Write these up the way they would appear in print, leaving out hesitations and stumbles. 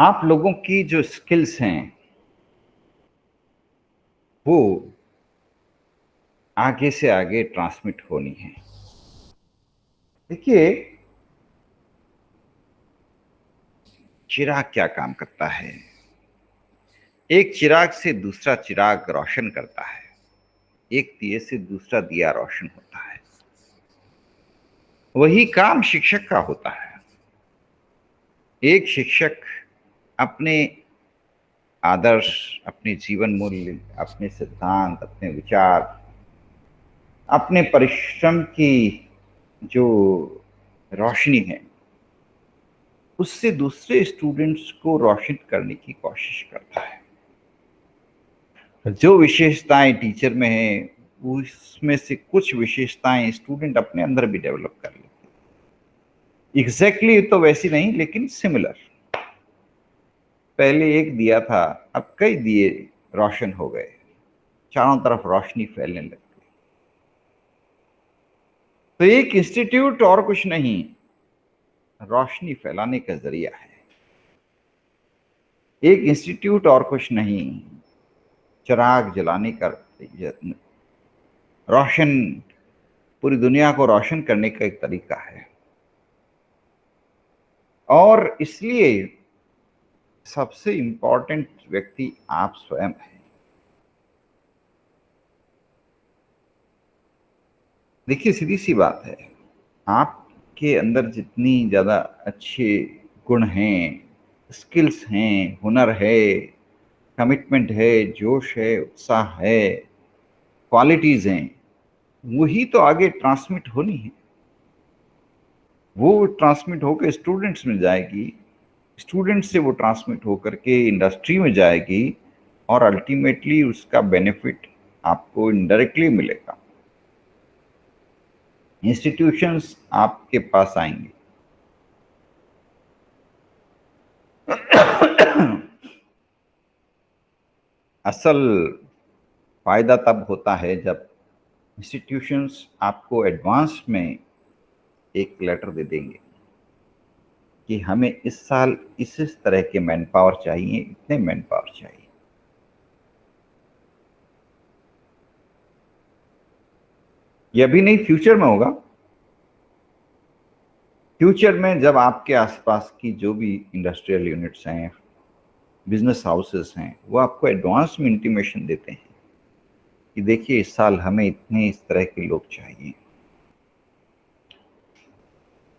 आप लोगों की जो स्किल्स हैं वो आगे से आगे ट्रांसमिट होनी है। देखिए, चिराग क्या काम करता है? एक चिराग से दूसरा चिराग रोशन करता है, एक दिए से दूसरा दिया रोशन होता है। वही काम शिक्षक का होता है। एक शिक्षक अपने आदर्श, अपने जीवन मूल्य, अपने सिद्धांत, अपने विचार, अपने परिश्रम की जो रोशनी है उससे दूसरे स्टूडेंट्स को रोशन करने की कोशिश करता है। जो विशेषताएं टीचर में है उसमें से कुछ विशेषताएं स्टूडेंट अपने अंदर भी डेवलप कर लेते हैं। एग्जैक्टली तो वैसी नहीं, लेकिन सिमिलर। पहले एक दिया था, अब कई दिए रोशन हो गए, चारों तरफ रोशनी फैलने लगी। तो एक इंस्टीट्यूट और कुछ नहीं, रोशनी फैलाने का जरिया है। एक इंस्टीट्यूट और कुछ नहीं, चिराग जलाने का, रोशन, पूरी दुनिया को रोशन करने का एक तरीका है। और इसलिए सबसे इंपॉर्टेंट व्यक्ति आप स्वयं हैं। देखिए, सीधी सी बात है, आपके अंदर जितनी ज्यादा अच्छे गुण हैं, स्किल्स हैं, हुनर है, कमिटमेंट है, जोश है, उत्साह है, क्वालिटीज हैं, वही तो आगे ट्रांसमिट होनी है। वो ट्रांसमिट होकर स्टूडेंट्स में जाएगी, स्टूडेंट से वो ट्रांसमिट होकर के इंडस्ट्री में जाएगी, और अल्टीमेटली उसका बेनिफिट आपको इनडायरेक्टली मिलेगा। इंस्टीट्यूशंस आपके पास आएंगे। असल फायदा तब होता है जब इंस्टीट्यूशंस आपको एडवांस में एक लेटर दे देंगे कि हमें इस साल इस तरह के मैन पावर चाहिए, इतने मैन पावर चाहिए। यह भी नहीं, फ्यूचर में होगा। फ्यूचर में जब आपके आसपास की जो भी इंडस्ट्रियल यूनिट्स हैं, बिजनेस हाउसेस हैं, वो आपको एडवांस में इंटीमेशन देते हैं कि देखिए इस साल हमें इतने इस तरह के लोग चाहिए,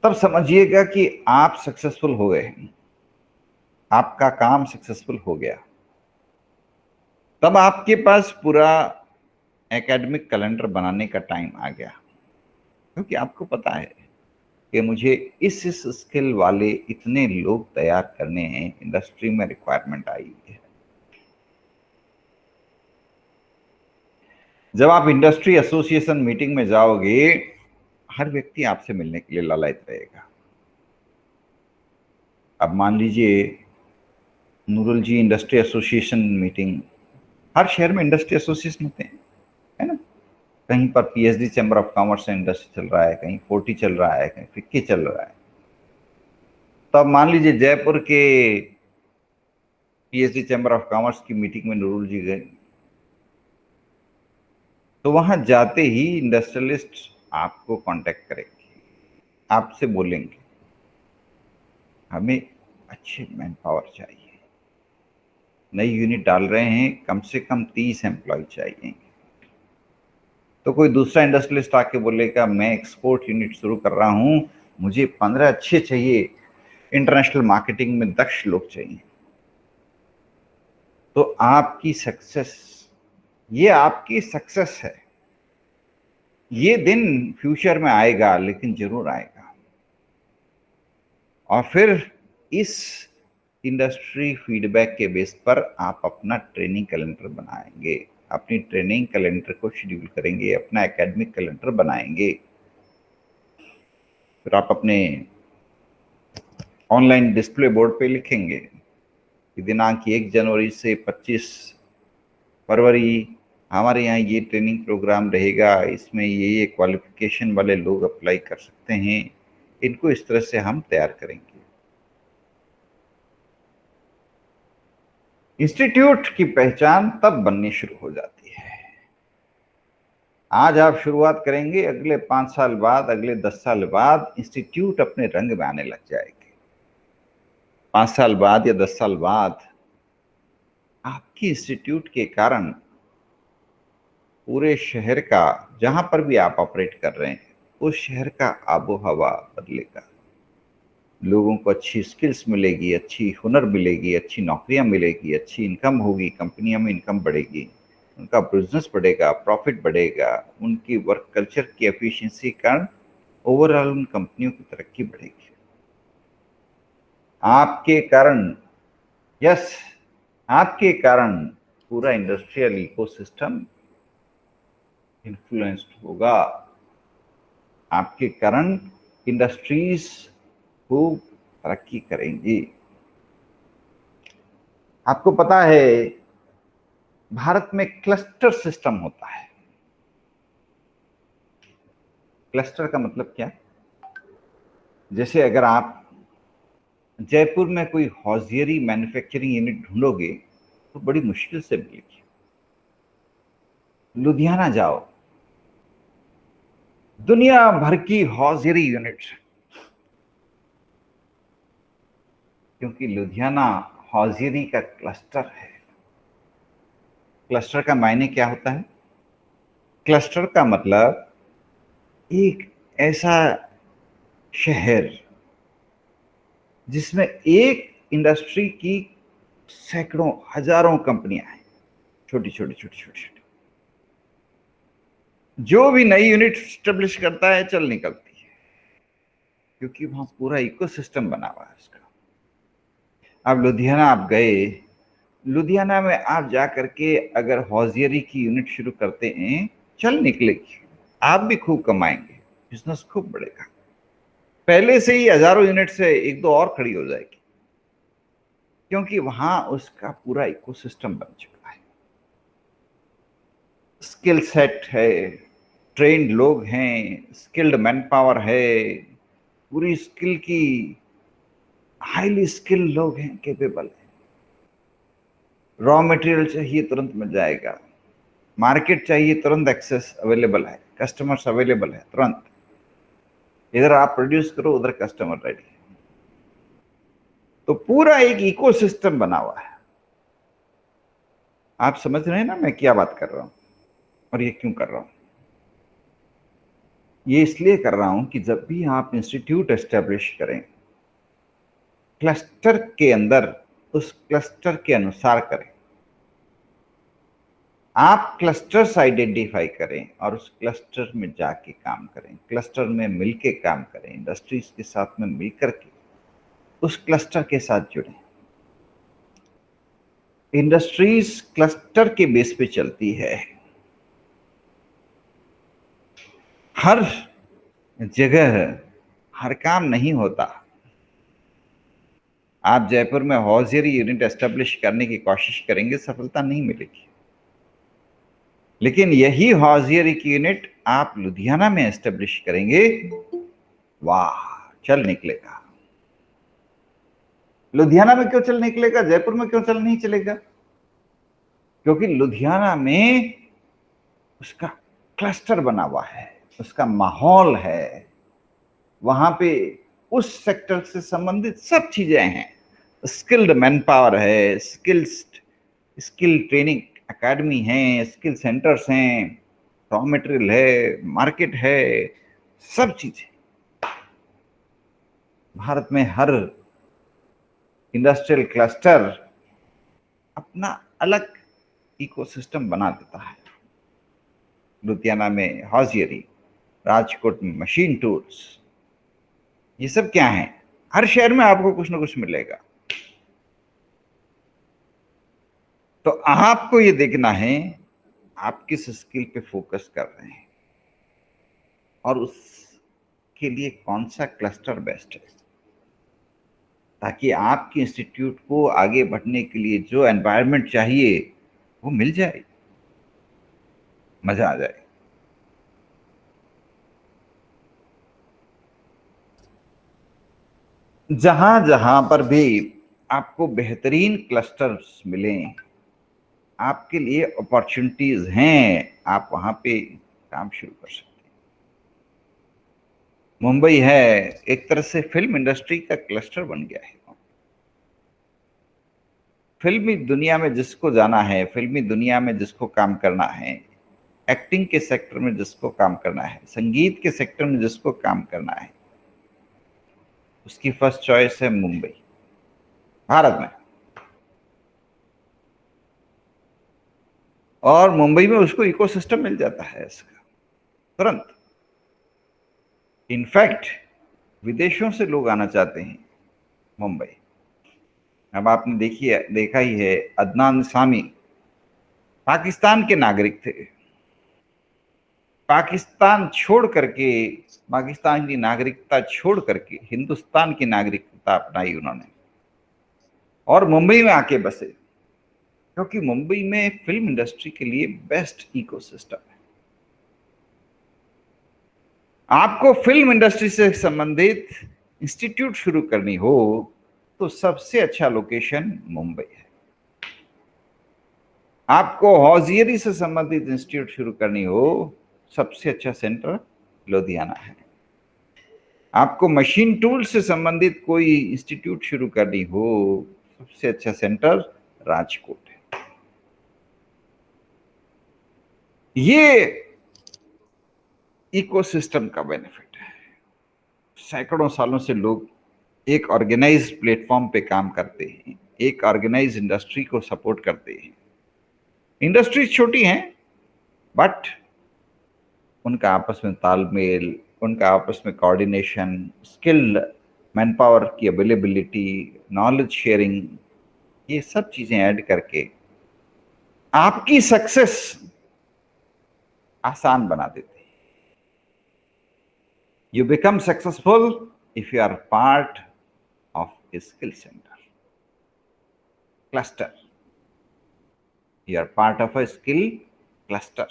तब समझिएगा कि आप सक्सेसफुल हो गए हैं, आपका काम सक्सेसफुल हो गया। तब आपके पास पूरा एकेडमिक कैलेंडर बनाने का टाइम आ गया, क्योंकि आपको पता है कि मुझे इस स्किल वाले इतने लोग तैयार करने हैं, इंडस्ट्री में रिक्वायरमेंट आई है। जब आप इंडस्ट्री एसोसिएशन मीटिंग में जाओगे, हर व्यक्ति आपसे मिलने के लिए लालायित रहेगा। अब मान लीजिए नूरुल जी इंडस्ट्री एसोसिएशन मीटिंग, हर शहर में इंडस्ट्री एसोसिएशन होते हैं, है ना? कहीं पर PhD chamber of commerce and industry चल रहा है, कहीं फोर्टी चल रहा है, कहीं फिक्की चल रहा है। तो अब मान लीजिए जयपुर के पीएचडी चैम्बर ऑफ कॉमर्स की मीटिंग में नूरुल जी गए, तो वहां जाते ही इंडस्ट्रियलिस्ट आपको कांटेक्ट करेंगे, आपसे बोलेंगे हमें अच्छे मैन पावर चाहिए, नई यूनिट डाल रहे हैं, कम से कम 30 एम्प्लॉय चाहिए। तो कोई दूसरा इंडस्ट्रियलिस्ट आके बोलेगा मैं एक्सपोर्ट यूनिट शुरू कर रहा हूं, मुझे 15 अच्छे चाहिए, इंटरनेशनल मार्केटिंग में दक्ष लोग चाहिए। तो आपकी सक्सेस, ये आपकी सक्सेस है। ये दिन फ्यूचर में आएगा, लेकिन जरूर आएगा। और फिर इस इंडस्ट्री फीडबैक के बेस पर आप अपना ट्रेनिंग कैलेंडर बनाएंगे, अपनी ट्रेनिंग कैलेंडर को शेड्यूल करेंगे, अपना एकेडमिक कैलेंडर बनाएंगे। फिर आप अपने ऑनलाइन डिस्प्ले बोर्ड पे लिखेंगे कि दिनांक 1 जनवरी से 25 फरवरी हमारे यहाँ ये ट्रेनिंग प्रोग्राम रहेगा, इसमें ये क्वालिफिकेशन वाले लोग अप्लाई कर सकते हैं, इनको इस तरह से हम तैयार करेंगे। इंस्टीट्यूट की पहचान तब बननी शुरू हो जाती है, आज आप शुरुआत करेंगे, अगले 5 साल बाद, अगले 10 साल बाद इंस्टीट्यूट अपने रंग में आने लग जाएगी। 5 साल बाद या 10 साल बाद आपकी इंस्टीट्यूट के कारण पूरे शहर का, जहां पर भी आप ऑपरेट कर रहे हैं, उस शहर का आबो हवा बदलेगा। लोगों को अच्छी स्किल्स मिलेगी, अच्छी हुनर मिलेगी, अच्छी नौकरियां मिलेगी, अच्छी इनकम होगी, कंपनियों में इनकम बढ़ेगी, उनका बिजनेस बढ़ेगा, प्रॉफिट बढ़ेगा, उनकी वर्क कल्चर की एफिशिएंसी के कारण ओवरऑल उन कंपनियों की तरक्की बढ़ेगी। आपके कारण, यस, आपके कारण पूरा इंडस्ट्रियल इकोसिस्टम इन्फ्लुएंस्ड होगा। आपके कारण इंडस्ट्रीज खूब तरक्की करेंगी। आपको पता है भारत में क्लस्टर सिस्टम होता है। क्लस्टर का मतलब क्या? जैसे अगर आप जयपुर में कोई हॉजियरी मैन्युफैक्चरिंग यूनिट ढूंढोगे तो बड़ी मुश्किल से मिलेगी। लुधियाना जाओ, दुनिया भर की हॉजियरी यूनिट, क्योंकि लुधियाना हॉजियरी का क्लस्टर है। क्लस्टर का मायने क्या होता है? क्लस्टर का मतलब एक ऐसा शहर जिसमें एक इंडस्ट्री की सैकड़ों हजारों कंपनियां हैं, छोटी छोटी छोटी छोटी छोटी। जो भी नई यूनिट स्टेब्लिश करता है चल निकलती है, क्योंकि वहां पूरा इकोसिस्टम बना हुआ है उसका। अब लुधियाना आप गए, लुधियाना में आप जा करके अगर हॉजियरी की यूनिट शुरू करते हैं, चल निकलेगी, आप भी खूब कमाएंगे, बिजनेस खूब बढ़ेगा। पहले से ही हजारों यूनिट से एक दो और खड़ी हो जाएगी, क्योंकि वहां उसका पूरा इकोसिस्टम बन चुका है। स्किल सेट है, ट्रेन्ड लोग हैं, स्किल्ड मैन पावर है, पूरी स्किल की हाईली स्किल्ड लोग हैं, केपेबल है। रॉ मटेरियल चाहिए तुरंत मिल जाएगा, मार्केट चाहिए तुरंत एक्सेस अवेलेबल है, कस्टमर्स अवेलेबल है तुरंत। इधर आप प्रोड्यूस करो, उधर कस्टमर रेडी। तो पूरा एक इकोसिस्टम बना हुआ है। आप समझ रहे हैं ना मैं क्या बात कर रहा हूं और ये क्यों कर रहा हूं? ये इसलिए कर रहा हूं कि जब भी आप इंस्टीट्यूट एस्टेब्लिश करें, क्लस्टर के अंदर उस क्लस्टर के अनुसार करें। आप क्लस्टर्स आइडेंटिफाई करें और उस क्लस्टर में जाके काम करें, क्लस्टर में मिलके काम करें, इंडस्ट्रीज के साथ में मिलकर के उस क्लस्टर के साथ जुड़ें। इंडस्ट्रीज क्लस्टर के बेस पे चलती है। हर जगह हर काम नहीं होता। आप जयपुर में हॉजियरी यूनिट एस्टेब्लिश करने की कोशिश करेंगे, सफलता नहीं मिलेगी। लेकिन यही हॉजियरी की यूनिट आप लुधियाना में एस्टेब्लिश करेंगे, वाह, चल निकलेगा। लुधियाना में क्यों चल निकलेगा, जयपुर में क्यों चल नहीं चलेगा? क्योंकि लुधियाना में उसका क्लस्टर बना हुआ है, उसका माहौल है, वहां पे उस सेक्टर से संबंधित सब चीजें हैं। स्किल्ड मैन पावर है, स्किल ट्रेनिंग एकेडमी है, स्किल सेंटर्स हैं, रॉ मटेरियल है, मार्केट है, सब चीजें। भारत में हर इंडस्ट्रियल क्लस्टर अपना अलग इकोसिस्टम बना देता है। लुधियाना में हॉजियरी, राजकोट में मशीन टूल्स, ये सब क्या है? हर शहर में आपको कुछ ना कुछ मिलेगा। तो आपको ये देखना है आप किस स्किल पे फोकस कर रहे हैं और उसके लिए कौन सा क्लस्टर बेस्ट है, ताकि आपके इंस्टीट्यूट को आगे बढ़ने के लिए जो एनवायरनमेंट चाहिए वो मिल जाए, मजा आ जाए। जहां जहां पर भी आपको बेहतरीन क्लस्टर्स मिलें, आपके लिए अपॉर्चुनिटीज हैं, आप वहां पे काम शुरू कर सकते हैं। मुंबई है एक तरह से फिल्म इंडस्ट्री का क्लस्टर बन गया है। फिल्मी दुनिया में जिसको जाना है, फिल्मी दुनिया में जिसको काम करना है, एक्टिंग के सेक्टर में जिसको काम करना है, संगीत के सेक्टर में जिसको काम करना है, उसकी फर्स्ट चॉइस है मुंबई, भारत में। और मुंबई में उसको इकोसिस्टम मिल जाता है इसका तुरंत। इनफैक्ट विदेशों से लोग आना चाहते हैं मुंबई। अब आपने देखा ही है, अदनान सामी पाकिस्तान के नागरिक थे, पाकिस्तान छोड़ करके, पाकिस्तान की नागरिकता छोड़ करके हिंदुस्तान की नागरिकता अपनाई उन्होंने और मुंबई में आके बसे, क्योंकि मुंबई में फिल्म इंडस्ट्री के लिए बेस्ट इकोसिस्टम है। आपको फिल्म इंडस्ट्री से संबंधित इंस्टीट्यूट शुरू करनी हो तो सबसे अच्छा लोकेशन मुंबई है। आपको हौजियरी से संबंधित इंस्टीट्यूट शुरू करनी हो, सबसे अच्छा सेंटर लुधियाना है। आपको मशीन टूल से संबंधित कोई इंस्टीट्यूट शुरू करनी हो, सबसे अच्छा सेंटर राजकोट है। ये इकोसिस्टम का बेनिफिट है। सैकड़ों सालों से लोग एक ऑर्गेनाइज्ड प्लेटफॉर्म पे काम करते हैं, एक ऑर्गेनाइज्ड इंडस्ट्री को सपोर्ट करते हैं। इंडस्ट्री छोटी हैं, बट उनका आपस में तालमेल, उनका आपस में कोऑर्डिनेशन, स्किल्ड मैन पावर की अवेलेबिलिटी, नॉलेज शेयरिंग, ये सब चीजें ऐड करके आपकी सक्सेस आसान बना देते हैं। You become successful if you are part of a skill centre cluster. You are part of a skill cluster.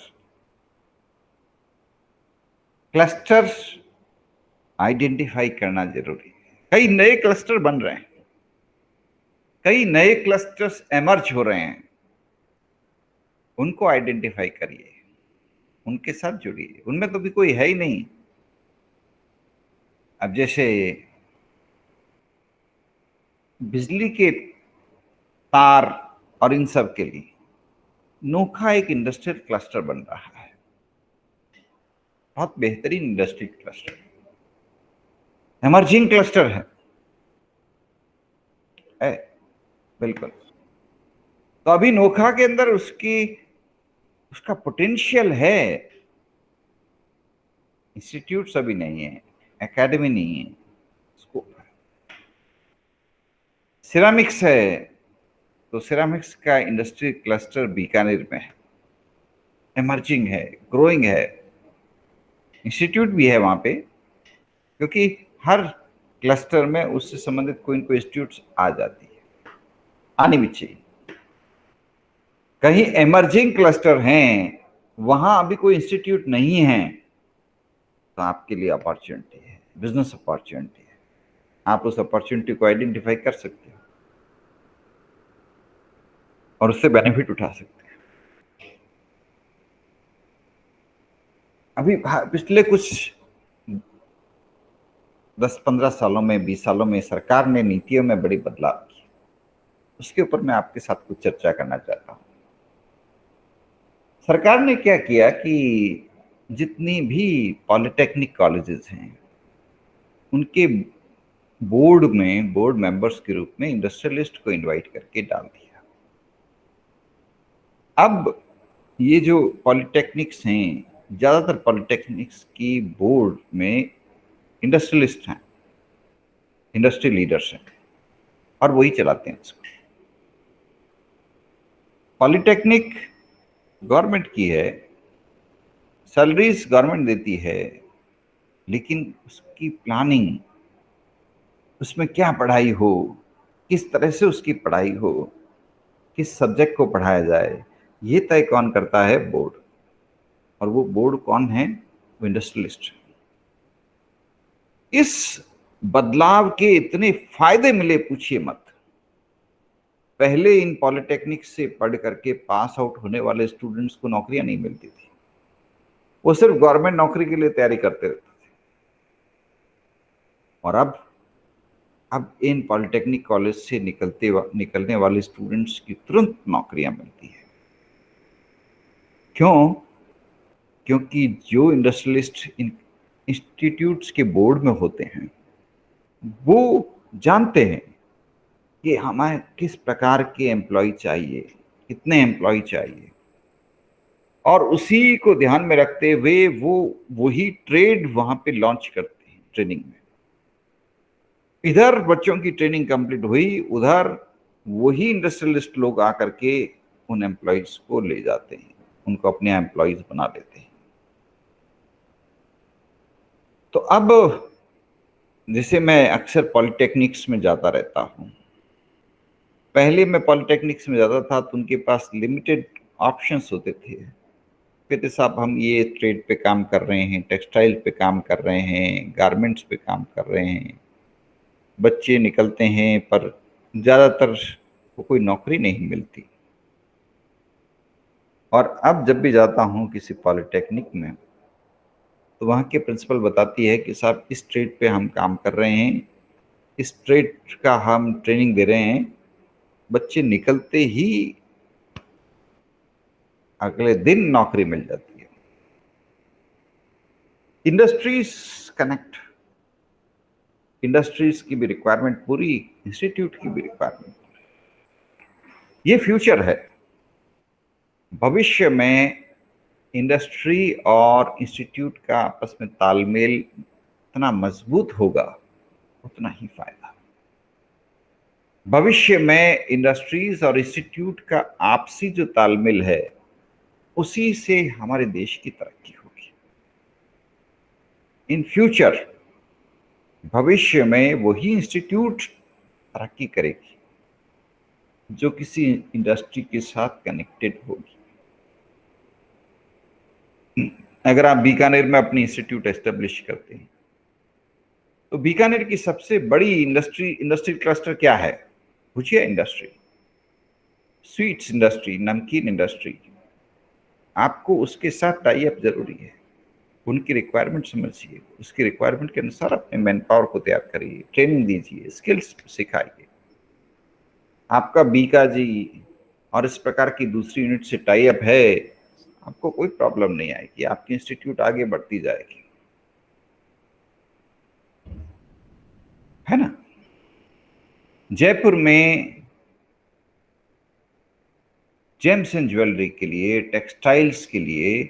Clusters identify करना जरूरी है। कई नए क्लस्टर बन रहे हैं, कई नए क्लस्टर्स एमर्ज हो रहे हैं, उनको आइडेंटिफाई करिए, उनके साथ जुड़िए। उनमें तो भी कोई है ही नहीं। अब जैसे बिजली के तार और इन सब के लिए नोखा एक इंडस्ट्रियल क्लस्टर बन रहा है, बहुत बेहतरीन इंडस्ट्रियल क्लस्टर, एमर्जिंग क्लस्टर है बिल्कुल। तो अभी नोखा के अंदर उसका पोटेंशियल है। इंस्टीट्यूट्स अभी नहीं है, एकेडमी नहीं है, स्कोप है। सिरामिक्स है, तो सिरामिक्स का इंडस्ट्री क्लस्टर बीकानेर में है, एमर्जिंग है, ग्रोइंग है। इंस्टीट्यूट भी है वहां पे, क्योंकि हर क्लस्टर में उससे संबंधित कोई न कोई इंस्टीट्यूट आ जाती है, आनी भी चाहिए। कहीं एमर्जिंग क्लस्टर हैं, वहां अभी कोई इंस्टीट्यूट नहीं है, तो आपके लिए अपॉर्चुनिटी है, बिजनेस अपॉर्चुनिटी है। आप उस अपॉर्चुनिटी को आइडेंटिफाई कर सकते हो और उससे बेनिफिट उठा सकते हैं। अभी पिछले कुछ 10-15 सालों में, 20 सालों में सरकार ने नीतियों में बड़ी बदलाव किए, उसके ऊपर मैं आपके साथ कुछ चर्चा करना चाहता हूं। सरकार ने क्या किया कि जितनी भी पॉलिटेक्निक कॉलेजेस हैं, उनके बोर्ड में, बोर्ड मेंबर्स के रूप में इंडस्ट्रियलिस्ट को इनवाइट करके डाल दिया। अब ये जो पॉलिटेक्निक्स हैं, ज्यादातर पॉलिटेक्निक्स की बोर्ड में इंडस्ट्रियलिस्ट हैं, इंडस्ट्री लीडर्स हैं, और वही चलाते हैं इसको। पॉलिटेक्निक गवर्नमेंट की है, सैलरीज गवर्नमेंट देती है, लेकिन उसकी प्लानिंग, उसमें क्या पढ़ाई हो, किस तरह से उसकी पढ़ाई हो, किस सब्जेक्ट को पढ़ाया जाए, ये तय कौन करता है? बोर्ड। और वो बोर्ड कौन है? वो इंडस्ट्रियलिस्ट। इस बदलाव के इतने फायदे मिले, पूछिए मत। पहले इन पॉलिटेक्निक से पढ़ करके पास आउट होने वाले स्टूडेंट्स को नौकरियां नहीं मिलती थी, वो सिर्फ गवर्नमेंट नौकरी के लिए तैयारी करते रहते थे। और अब इन पॉलिटेक्निक कॉलेज से निकलने वाले स्टूडेंट्स की तुरंत नौकरियां मिलती है। क्यों? क्योंकि जो इंडस्ट्रियलिस्ट इंस्टीट्यूट्स के बोर्ड में होते हैं वो जानते हैं कि हमें किस प्रकार के एम्प्लॉय चाहिए, कितने एम्प्लॉय चाहिए, और उसी को ध्यान में रखते हुए वो वही ट्रेड वहां पे लॉन्च करते हैं ट्रेनिंग में। इधर बच्चों की ट्रेनिंग कंप्लीट हुई, उधर वही इंडस्ट्रियलिस्ट लोग आकर के उन एम्प्लॉयज को ले जाते हैं, उनको अपने एम्प्लॉयज बना लेते हैं। तो अब जैसे मैं अक्सर पॉलिटेक्निक्स में जाता रहता हूं, पहले मैं पॉलिटेक्निक्स में जाता था तो उनके पास लिमिटेड ऑप्शंस होते थे। कहते साहब हम ये ट्रेड पे काम कर रहे हैं, टेक्सटाइल पे काम कर रहे हैं, गारमेंट्स पे काम कर रहे हैं। बच्चे निकलते हैं पर ज़्यादातर को कोई नौकरी नहीं मिलती। और अब जब भी जाता हूँ किसी पॉलिटेक्निक में तो वहाँ के प्रिंसिपल बताती है कि साहब इस ट्रेड पे हम काम कर रहे हैं, इस ट्रेड का हम ट्रेनिंग दे रहे हैं। बच्चे निकलते ही अगले दिन नौकरी मिल जाती है। इंडस्ट्रीज कनेक्ट, इंडस्ट्रीज की भी रिक्वायरमेंट पूरी, इंस्टीट्यूट की भी रिक्वायरमेंट, ये फ्यूचर है। भविष्य में इंडस्ट्री और इंस्टीट्यूट का आपस में तालमेल इतना मजबूत होगा उतना ही फायदा। भविष्य में इंडस्ट्रीज और इंस्टीट्यूट का आपसी जो तालमेल है उसी से हमारे देश की तरक्की होगी। इन फ्यूचर, भविष्य में वही इंस्टीट्यूट तरक्की करेगी जो किसी इंडस्ट्री के साथ कनेक्टेड होगी। अगर आप बीकानेर में अपनी इंस्टीट्यूट एस्टेब्लिश करते हैं तो बीकानेर की सबसे बड़ी इंडस्ट्री क्लस्टर क्या है? भुजिया इंडस्ट्री, स्वीट्स इंडस्ट्री, नमकीन इंडस्ट्री। आपको उसके साथ टाई अप जरूरी है। उनकी रिक्वायरमेंट समझिए, उसकी रिक्वायरमेंट के अनुसार अपने मैन पावर को तैयार करिए, ट्रेनिंग दीजिए, स्किल्स सिखाइए। आपका बीका जी और इस प्रकार की दूसरी यूनिट से टाई अप है, आपको कोई प्रॉब्लम नहीं आएगी, आपकी इंस्टीट्यूट आगे बढ़ती जाएगी, है ना। जयपुर में जेम्स एंड ज्वेलरी के लिए, टेक्सटाइल्स के लिए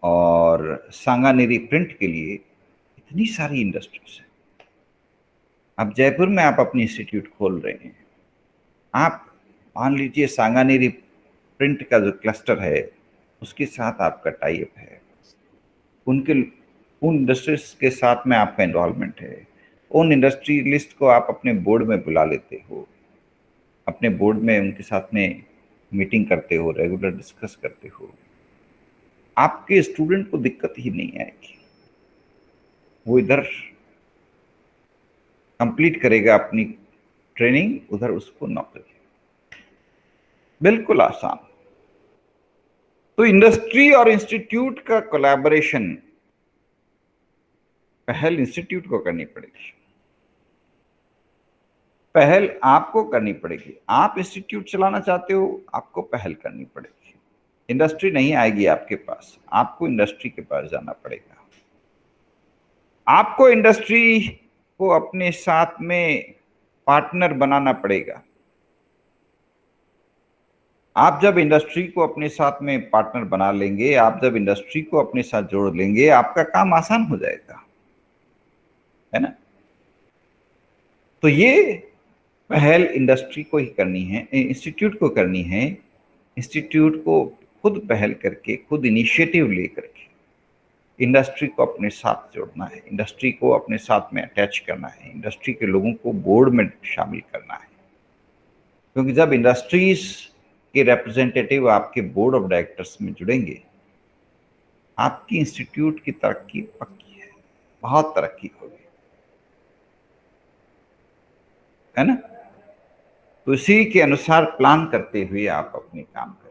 और सांगानेरी प्रिंट के लिए इतनी सारी इंडस्ट्रीज है। अब जयपुर में आप अपनी इंस्टीट्यूट खोल रहे हैं, आप मान लीजिए सांगानेरी प्रिंट का जो क्लस्टर है उसके साथ आपका टाई अप है, उन इंडस्ट्रीज के साथ में आपका इन्वॉल्वमेंट है, उन इंडस्ट्रियलिस्ट को आप अपने बोर्ड में बुला लेते हो, अपने बोर्ड में उनके साथ में मीटिंग करते हो, रेगुलर डिस्कस करते हो, आपके स्टूडेंट को दिक्कत ही नहीं आएगी। वो इधर कंप्लीट करेगा अपनी ट्रेनिंग, उधर उसको नौकरी, बिल्कुल आसान। तो इंडस्ट्री और इंस्टीट्यूट का कोलैबोरेशन पहल इंस्टीट्यूट को करनी पड़ेगी, पहल आपको करनी पड़ेगी। आप इंस्टीट्यूट चलाना चाहते हो, आपको पहल करनी पड़ेगी। इंडस्ट्री नहीं आएगी आपके पास, आपको इंडस्ट्री के पास जाना पड़ेगा। आपको इंडस्ट्री को अपने साथ में पार्टनर बनाना पड़ेगा। आप जब इंडस्ट्री को अपने साथ में पार्टनर बना लेंगे, आप जब इंडस्ट्री को अपने साथ जोड़ लेंगे, आपका काम आसान हो जाएगा, है ना। तो ये पहल इंडस्ट्री को ही करनी है, इंस्टीट्यूट को करनी है। इंस्टीट्यूट को खुद पहल करके, खुद इनिशिएटिव लेकर के इंडस्ट्री को अपने साथ जोड़ना है, इंडस्ट्री को अपने साथ में अटैच करना है, इंडस्ट्री के लोगों को बोर्ड में शामिल करना है। क्योंकि जब इंडस्ट्रीज के रिप्रेजेंटेटिव आपके बोर्ड ऑफ डायरेक्टर्स में जुड़ेंगे, आपकी इंस्टीट्यूट की तरक्की पक्की है, बहुत तरक्की होगी, है ना। तो उसी के अनुसार प्लान करते हुए आप अपने काम करें।